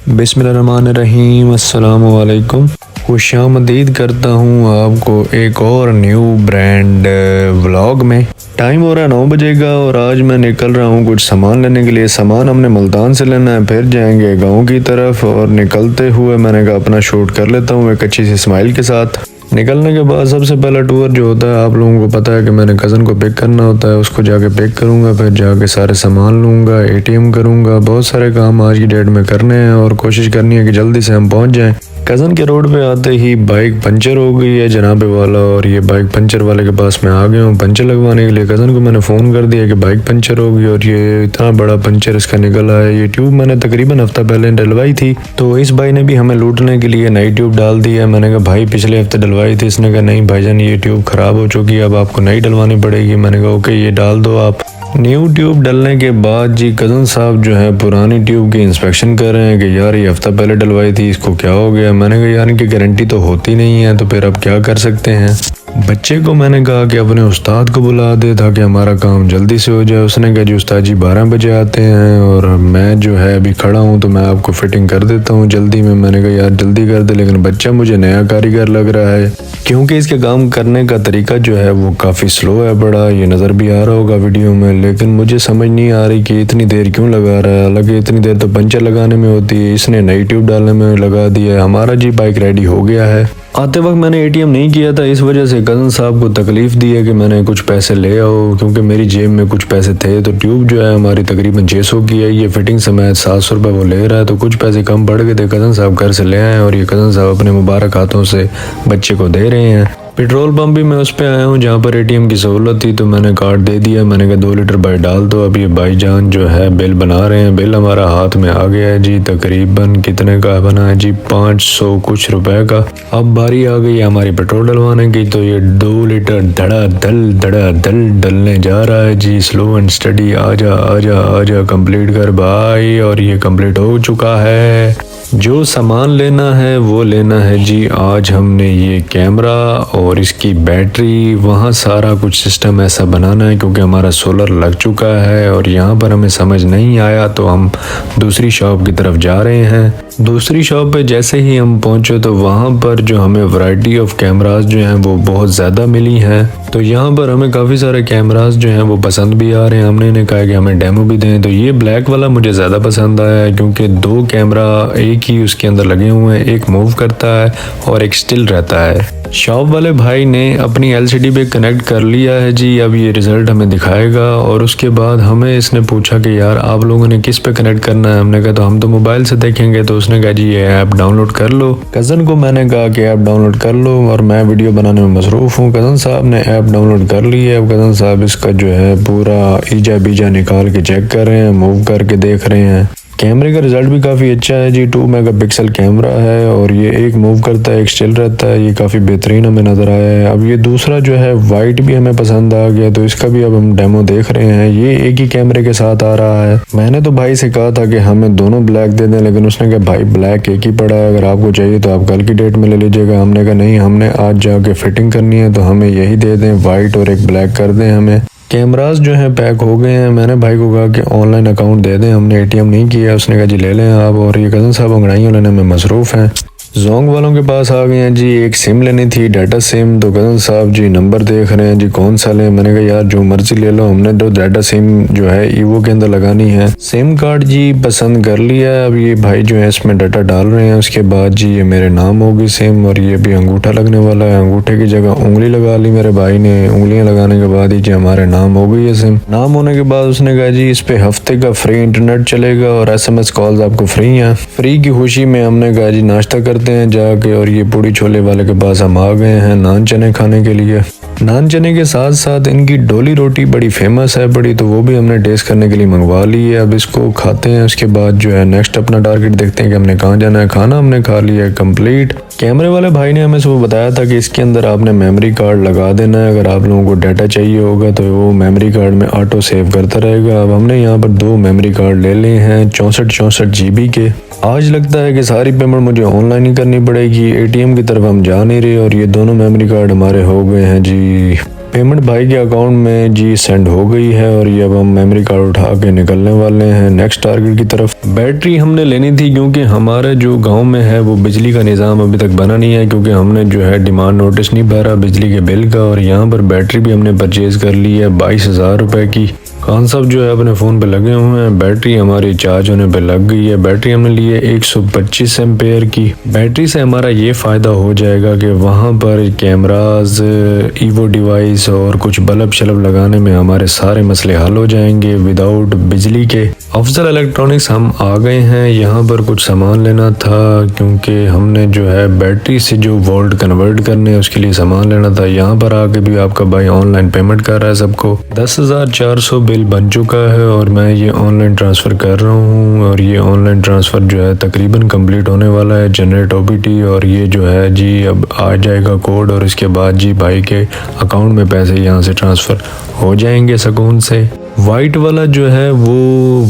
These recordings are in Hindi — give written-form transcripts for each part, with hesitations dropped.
बिस्मिल्लाहिर्रहमानिर्रहीम, अस्सलामुअलैकुम। खुशामदीद करता हूँ आपको एक और न्यू ब्रांड व्लॉग में। टाइम हो रहा है 9 बजे का और आज मैं निकल रहा हूँ कुछ सामान लेने के लिए। सामान हमने मुल्तान से लेना है, फिर जाएंगे गांव की तरफ और निकलते हुए मैंने कहा अपना शूट कर लेता हूँ एक अच्छी सी स्माइल के साथ। निकलने के बाद सबसे पहला टूर जो होता है, आप लोगों को पता है कि मैंने कज़न को पिक करना होता है, उसको जाके पिक करूँगा, फिर जाके सारे सामान लूँगा, एटीएम करूँगा। बहुत सारे काम आज की डेट में करने हैं और कोशिश करनी है कि जल्दी से हम पहुँच जाएं। कज़न के रोड पे आते ही बाइक पंचर हो गई है जनाबे वाला, और ये बाइक पंचर वाले के पास मैं आ गया हूँ पंचर लगवाने के लिए। कज़न को मैंने फ़ोन कर दिया कि बाइक पंचर हो गई और ये इतना बड़ा पंचर इसका निकला है। ये ट्यूब मैंने तकरीबन हफ्ता पहले डलवाई थी, तो इस भाई ने भी हमें लूटने के लिए नई ट्यूब डाल दी है। मैंने कहा भाई पिछले हफ्ते डलवाई थी। इसने कहा नहीं भाईजान ये ट्यूब ख़राब हो चुकी है, अब आपको नई डलवानी पड़ेगी। मैंने कहा ओके ये डाल दो आप। न्यू ट्यूब डलने के बाद जी कज़न साहब जो है पुरानी ट्यूब की इंस्पेक्शन कर रहे हैं कि यार ये हफ्ता पहले डलवाई थी, इसको क्या हो गया। मैंने कहा यार इनकी गारंटी तो होती नहीं है, तो फिर अब क्या कर सकते हैं। बच्चे को मैंने कहा कि अपने उस्ताद को बुला दे ताकि हमारा काम जल्दी से हो जाए। उसने कहा जी उस्ताद जी 12 बजे आते हैं और मैं जो है अभी खड़ा हूँ, तो मैं आपको फिटिंग कर देता हूँ जल्दी में। मैंने कहा यार जल्दी कर दे, लेकिन बच्चा मुझे नया कारीगर लग रहा है क्योंकि इसके काम करने का तरीका जो है वो काफ़ी स्लो है बड़ा। ये नज़र भी आ रहा होगा वीडियो में, लेकिन मुझे समझ नहीं आ रही कि इतनी देर क्यों लगा रहा है। हालांकि इतनी देर तो पंचर लगाने में होती है, इसने नई ट्यूब डालने में लगा दिया है। हमारा जी बाइक रेडी हो गया है। आते वक्त मैंने एटीएम नहीं किया था, इस वजह से कज़न साहब को तकलीफ़ दी है कि मैंने कुछ पैसे ले आओ, क्योंकि मेरी जेब में कुछ पैसे थे। तो ट्यूब जो है हमारी तकरीबन 600 की है, ये फिटिंग समेत 700 रुपये वो ले रहा है, तो कुछ पैसे कम पड़ गए थे। कज़न साहब घर से ले आए और ये कज़न साहब अपने मुबारक हाथों से बच्चे को दे रहे हैं। पेट्रोल पंप भी मैं उस पर आया हूँ जहाँ पर एटीएम की सहूलत थी, तो मैंने कार्ड दे दिया। मैंने कहा 2 लीटर भाई डाल दो। अब ये भाईजान जो है बिल बना रहे हैं। बिल हमारा हाथ में आ गया है जी, तकरीबन कितने का बना है जी 500 कुछ रुपए का। अब बारी आ गई है हमारी पेट्रोल डलवाने की, तो ये 2 लीटर धड़ाधल डलने जा रहा है जी। स्लो एंड स्टडी, आजा आजा आजा कंप्लीट कर भाई। और ये कंप्लीट हो चुका है। जो सामान लेना है वो लेना है जी। आज हमने ये कैमरा और इसकी बैटरी, वहाँ सारा कुछ सिस्टम ऐसा बनाना है क्योंकि हमारा सोलर लग चुका है और यहाँ पर हमें समझ नहीं आया, तो हम दूसरी शॉप की तरफ जा रहे हैं। दूसरी शॉप पे जैसे ही हम पहुँचे तो वहाँ पर जो हमें वैरायटी ऑफ कैमरास जो हैं वो बहुत ज़्यादा मिली हैं। तो यहाँ पर हमें काफ़ी सारे कैमरास जो हैं वो पसंद भी आ रहे हैं। हमने इन्हें कहा कि हमें डेमो भी दें, तो ये ब्लैक वाला मुझे ज़्यादा पसंद आया है क्योंकि 2 कैमरा एक ही उसके अंदर लगे हुए हैं, एक मूव करता है और एक स्टिल रहता है। शॉप वाले भाई ने अपनी एलसीडी पे कनेक्ट कर लिया है जी। अब ये रिज़ल्ट हमें दिखाएगा और उसके बाद हमें इसने पूछा कि यार आप लोगों ने किस पे कनेक्ट करना है। हमने कहा तो हम तो मोबाइल से देखेंगे। तो उसने कहा जी ये ऐप डाउनलोड कर लो। कज़न को मैंने कहा कि ऐप डाउनलोड कर लो और मैं वीडियो बनाने में मसरूफ़ हूँ। कज़न साहब ने ऐप डाउनलोड कर ली है। अब कज़न साहब इसका जो है पूरा ईजा बीजा निकाल के चेक कर रहे हैं, मूव करके देख रहे हैं। कैमरे का रिज़ल्ट भी काफ़ी अच्छा है जी। 2 मेगापिक्सल कैमरा है और ये एक मूव करता है, एक स्टिल रहता है। ये काफ़ी बेहतरीन हमें नज़र आया है। अब ये दूसरा जो है वाइट भी हमें पसंद आ गया, तो इसका भी अब हम डेमो देख रहे हैं। ये एक ही कैमरे के साथ आ रहा है। मैंने तो भाई से कहा था कि हमें दोनों ब्लैक दे दें, लेकिन उसने कहा भाई ब्लैक एक ही पड़ा है, अगर आपको चाहिए तो आप कल की डेट में ले लीजिएगा। हमने कहा नहीं, हमने आज जाके फिटिंग करनी है, तो हमें यही दे दें, वाइट और एक ब्लैक कर दें हमें। कैमरास जो हैं पैक हो गए हैं। मैंने भाई को कहा कि ऑनलाइन अकाउंट दे दें, हमने एटीएम नहीं किया। उसने कहा जी ले लें आप। और ये कज़न साहब अंगड़ाइयों लेने में मसरूफ़ हैं। जोंग वालों के पास आ गए हैं जी। एक सिम लेनी थी, डाटा सिम। तो कज़न साहब जी नंबर देख रहे हैं जी कौन सा लें। मैंने कहा यार जो मर्जी ले लो, हमने तो डाटा सिम जो है ईवो के अंदर लगानी है। सिम कार्ड जी पसंद कर लिया है। अब ये भाई जो है इसमें डाटा डाल रहे हैं। उसके बाद जी ये मेरे नाम होगी सिम और ये भी अंगूठा लगने वाला है। अंगूठे की जगह उंगली लगा ली मेरे भाई ने। उंगलियां लगाने के बाद ही जी हमारे नाम हो गई है सिम। नाम होने के बाद उसने कहा जी इस पे हफ्ते का फ्री इंटरनेट चलेगा और SMS कॉल्स आपको फ्री हैं। फ्री की खुशी में हमने कहा जी नाश्ता करते हैं जाके। और ये पूड़ी छोले वाले के पास हम आ गए हैं नान चने खाने के लिए। नान चने के साथ साथ इनकी डोली रोटी बड़ी फेमस है बड़ी, तो वो भी हमने टेस्ट करने के लिए मंगवा ली है। अब इसको खाते हैं, उसके बाद जो है नेक्स्ट अपना टारगेट देखते हैं कि हमने कहाँ जाना है। खाना हमने खा लिया है कंप्लीट। कैमरे वाले भाई ने हमें सुबह बताया था कि इसके अंदर आपने मेमोरी कार्ड लगा देना है, अगर आप लोगों को डाटा चाहिए होगा तो वो मेमोरी कार्ड में ऑटो सेव करता रहेगा। अब हमने यहाँ पर 2 मेमोरी कार्ड ले लिए हैं 64 GB के। आज लगता है कि सारी पेमेंट मुझे ऑनलाइन ही करनी पड़ेगी, एटीएम की तरफ हम जा नहीं रहे। और ये दोनों मेमोरी कार्ड हमारे हो गए हैं जी पेमेंट भाई के अकाउंट में जी सेंड हो गई है और ये अब हम मेमोरी कार्ड उठा के निकलने वाले हैं नेक्स्ट टारगेट की तरफ। बैटरी हमने लेनी थी क्योंकि हमारे जो गांव में है वो बिजली का निज़ाम अभी तक बना नहीं है, क्योंकि हमने जो है डिमांड नोटिस नहीं भरा बिजली के बिल का। और यहाँ पर बैटरी भी हमने परचेज कर ली है 22,000 रुपये की। खान साहब जो है अपने फ़ोन पे लगे हुए हैं। बैटरी हमारी चार्ज होने पे लग गई है। बैटरी हमने ली है 125 एम्पेयर की। बैटरी से हमारा ये फ़ायदा हो जाएगा कि वहाँ पर कैमराज, ईवो डिवाइस और कुछ बल्ब शलब लगाने में हमारे सारे मसले हल हो जाएंगे विदाउट बिजली के। अफजल इलेक्ट्रॉनिक्स हम आ गए हैं। यहाँ पर कुछ सामान लेना था क्योंकि हमने जो है बैटरी से जो वोल्ट कन्वर्ट करने हैं उसके लिए सामान लेना था। यहाँ पर आके भी आपका भाई ऑनलाइन पेमेंट कर रहा है सबको। 10,400 बिल बन चुका है और मैं ये ऑनलाइन ट्रांसफ़र कर रहा हूँ। और ये ऑनलाइन ट्रांसफ़र जो है तकरीबन कंप्लीट होने वाला है। जनरेट ओबीटी और ये जो है जी अब आ जाएगा कोड और इसके बाद जी भाई के अकाउंट में पैसे यहाँ से ट्रांसफ़र हो जाएंगे सुकून से। वाइट वाला जो है वो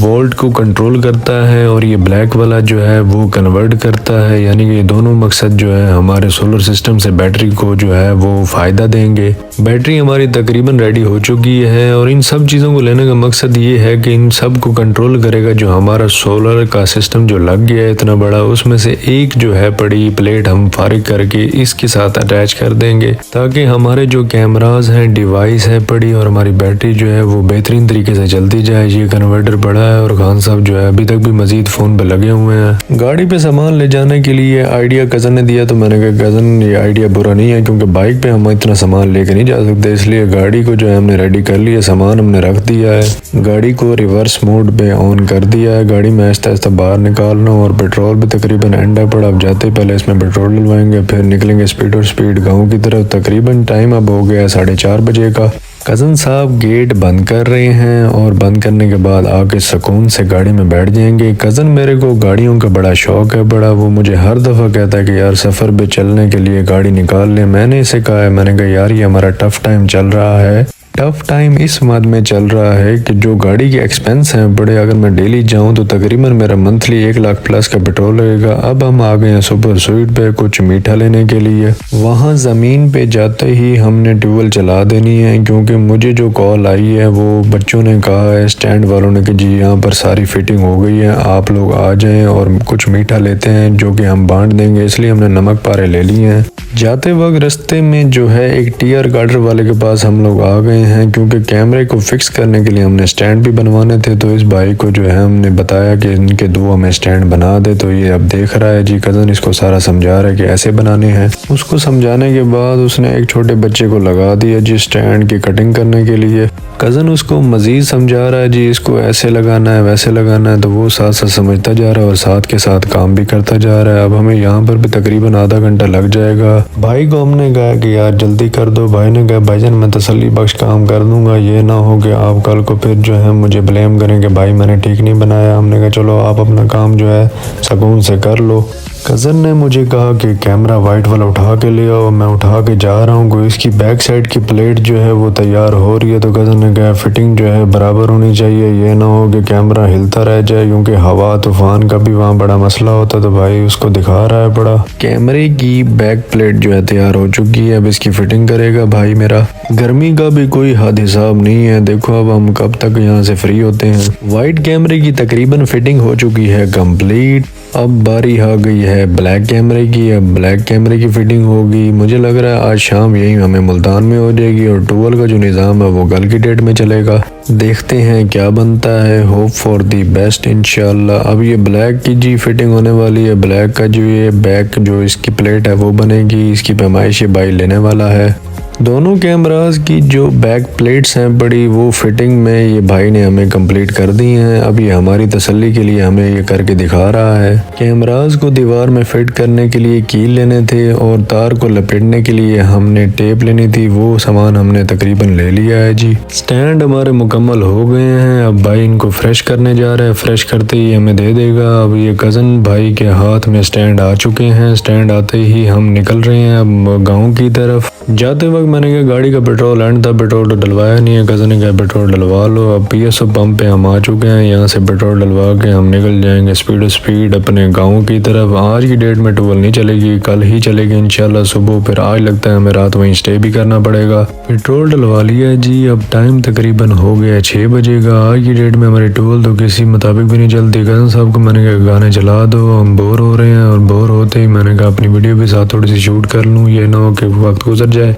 वोल्ट को कंट्रोल करता है और ये ब्लैक वाला जो है वो कन्वर्ट करता है, यानी कि ये दोनों मकसद जो है हमारे सोलर सिस्टम से बैटरी को जो है वो फ़ायदा देंगे। बैटरी हमारी तकरीबन रेडी हो चुकी है और इन सब चीज़ों को लेने का मकसद ये है कि इन सब को कंट्रोल करेगा जो हमारा सोलर का सिस्टम जो लग गया है इतना बड़ा, उसमें से एक जो है बड़ी प्लेट हम फारिग करके इसके साथ अटैच कर देंगे ताकि हमारे जो कैमराज हैं, डिवाइस है पड़ी और हमारी बैटरी जो है वो बेहतरीन तरीके से चलती जाए। ये कन्वर्टर बड़ा है और खान साहब जो है अभी तक भी मजीद फ़ोन पे लगे हुए हैं। गाड़ी पे सामान ले जाने के लिए आइडिया कज़न ने दिया तो मैंने कहा कज़न ये आइडिया बुरा नहीं है क्योंकि बाइक पे हम इतना सामान लेके नहीं जा सकते, इसलिए गाड़ी को जो है हमने रेडी कर लिया, सामान हमने रख दिया है। गाड़ी को रिवर्स मोड पे ऑन कर दिया है। गाड़ी में आहिस्ता आहिस्ता बाहर निकाल रहा हूँ और पेट्रोल भी तकरीबन एंड है पड़ा। अब जाते पहले इसमें पेट्रोल डलवाएंगे फिर निकलेंगे स्पीड गाँव की तरफ। तकरीबन टाइम अब हो गया है 4:30 बजे का। कज़न साहब गेट बंद कर रहे हैं और बंद करने के बाद आके सुकून से गाड़ी में बैठ जाएंगे। कज़न मेरे को गाड़ियों का बड़ा शौक है बड़ा, वो मुझे हर दफ़ा कहता है कि यार सफ़र पे चलने के लिए गाड़ी निकाल ले। मैंने इसे कहा है, मैंने कहा यार ये हमारा टफ़ टाइम चल रहा है। टफ़ टाइम इस मद में चल रहा है कि जो गाड़ी के एक्सपेंस हैं बड़े, अगर मैं डेली जाऊं तो तकरीबन मेरा मंथली 1 लाख प्लस का पेट्रोल लगेगा। अब हम आ गए हैं सुपर स्वीट पे कुछ मीठा लेने के लिए। वहां ज़मीन पे जाते ही हमने ट्यूबवेल चला देनी है क्योंकि मुझे जो कॉल आई है वो बच्चों ने कहा है, स्टैंड वालों ने, कि जी यहाँ पर सारी फिटिंग हो गई है, आप लोग आ जाएँ और कुछ मीठा लेते हैं जो कि हम बांट देंगे। इसलिए हमने नमक पारे ले लिए हैं। जाते वक्त रास्ते में जो है एक टीयर गार्डर वाले के पास हम लोग आ गए हैं क्योंकि कैमरे को फिक्स करने के लिए हमने स्टैंड भी बनवाने थे। तो इस भाई को जो है हमने बताया कि इनके दो हमें स्टैंड बना दे, तो ये अब देख रहा है जी। कज़न इसको सारा समझा रहा है कि ऐसे बनाने हैं। उसको समझाने के बाद उसने एक छोटे बच्चे को लगा दिया जी स्टैंड की कटिंग करने के लिए। कज़न उसको मज़ीद समझा रहा है जी इसको ऐसे लगाना है वैसे लगाना है, तो वो साथ साथ समझता जा रहा है और साथ के साथ काम भी करता जा रहा है। अब हमें यहाँ पर भी तकरीबन आधा घंटा लग जाएगा। भाई को हमने कहा कि यार जल्दी कर दो। भाई ने कहा भाईजान मैं तसल्ली बख्श काम कर दूंगा, ये ना हो कि आप कल को फिर जो है मुझे ब्लेम करें कि भाई मैंने ठीक नहीं बनाया। हमने कहा चलो आप अपना काम जो है सुकून से कर लो। कज़न ने मुझे कहा कि कैमरा वाइट वाला उठा के ले आओ। मैं उठा के जा रहा हूँ। कोई इसकी बैक साइड की प्लेट जो है वो तैयार हो रही है, तो कज़न ने कहा फिटिंग जो है बराबर होनी चाहिए, ये ना हो कि कैमरा हिलता रह जाए क्योंकि हवा तूफान का भी वहाँ बड़ा मसला होता। तो भाई उसको दिखा रहा है बड़ा। कैमरे की बैक प्लेट जो है तैयार हो चुकी है, अब इसकी फिटिंग करेगा भाई मेरा। गर्मी का भी कोई हद हिसाब नहीं है। देखो अब हम कब तक यहाँ से फ्री होते हैं। वाइट कैमरे की तकरीबन फिटिंग हो चुकी है कंप्लीट। अब बारी आ गई है ब्लैक कैमरे की। अब ब्लैक कैमरे की फिटिंग होगी। मुझे लग रहा है आज शाम यही हमें मुल्तान में हो जाएगी और ट्वेल्व का जो निज़ाम है वो कल की डेट में चलेगा। देखते हैं क्या बनता है। होप फॉर दी बेस्ट इंशाल्लाह। अब ये ब्लैक की जी फिटिंग होने वाली है। ब्लैक का जो ये बैक जो इसकी प्लेट है वो बनेगी। इसकी पैमाइश ये भाई लेने वाला है। दोनों कैमरास की जो बैक प्लेट्स हैं बड़ी, वो फिटिंग में ये भाई ने हमें कंप्लीट कर दी हैं। अब ये हमारी तसल्ली के लिए हमें ये करके दिखा रहा है। कैमरास को दीवार में फिट करने के लिए कील लेने थे और तार को लपेटने के लिए हमने टेप लेनी थी। वो सामान हमने तकरीबन ले लिया है जी। स्टैंड हमारे मुकम्मल हो गए हैं। अब भाई इनको फ्रेश करने जा रहे हैं। फ्रेश करते ही हमें दे देगा। अब ये कज़न भाई के हाथ में स्टैंड आ चुके हैं। स्टैंड आते ही हम निकल रहे हैं अब गाँव की तरफ। जाते वक्त मैंने कहा गाड़ी का पेट्रोल एंड था, पेट्रोल तो डलवाया नहीं है। कज़न ने कहा पेट्रोल डलवा लो। अब PSO पंप पे हम आ चुके हैं, यहाँ से पेट्रोल डलवा के हम निकल जाएंगे स्पीड अपने गाँव की तरफ। आज की डेट में टूल नहीं चलेगी, कल ही चलेगी इंशाल्लाह सुबह। फिर आज लगता है हमें रात वहीं स्टे भी करना पड़ेगा। पेट्रोल डलवा लिया जी, अब टाइम तकरीबन हो गया 6 बजे का। आज की डेट में हमारी टूल तो किसी मुताबिक भी नहीं चलती। कज़न साहब को मैंने कहा गाने चला दो, हम बोर हो रहे हैं। और बोर होते ही मैंने कहा अपनी वीडियो भी साथ थोड़ी सी शूट कर लूँ, ये ना हो कि वक्त गुजर जाए।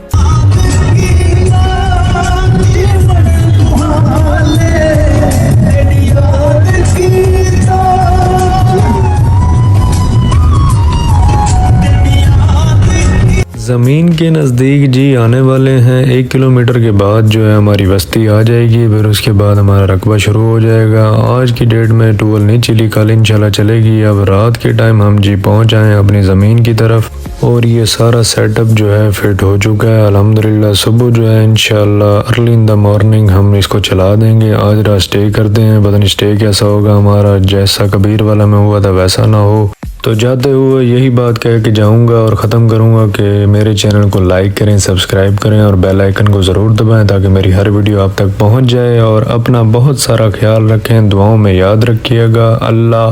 ज़मीन के नज़दीक जी आने वाले हैं। 1 किलोमीटर के बाद जो है हमारी बस्ती आ जाएगी, फिर उसके बाद हमारा रकबा शुरू हो जाएगा। आज की डेट में टूल नहीं चली, कल इंशाल्लाह चलेगी। अब रात के टाइम हम जी पहुंच आए अपनी ज़मीन की तरफ और ये सारा सेटअप जो है फिट हो चुका है अल्हम्दुलिल्लाह। सुबह जो है इंशाल्लाह अर्ली इन द मॉर्निंग हम इसको चला देंगे। आज रात स्टे करते हैं, पता नहीं स्टे कैसा होगा हमारा, जैसा कबीर वाला में हुआ था वैसा ना हो। तो जाते हुए यही बात कह के जाऊंगा और ख़त्म करूंगा कि मेरे चैनल को लाइक करें, सब्सक्राइब करें और बेल आइकन को ज़रूर दबाएं ताकि मेरी हर वीडियो आप तक पहुंच जाए। और अपना बहुत सारा ख्याल रखें, दुआओं में याद रखिएगा। अल्लाह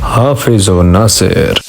हाफिज़ व नासिर।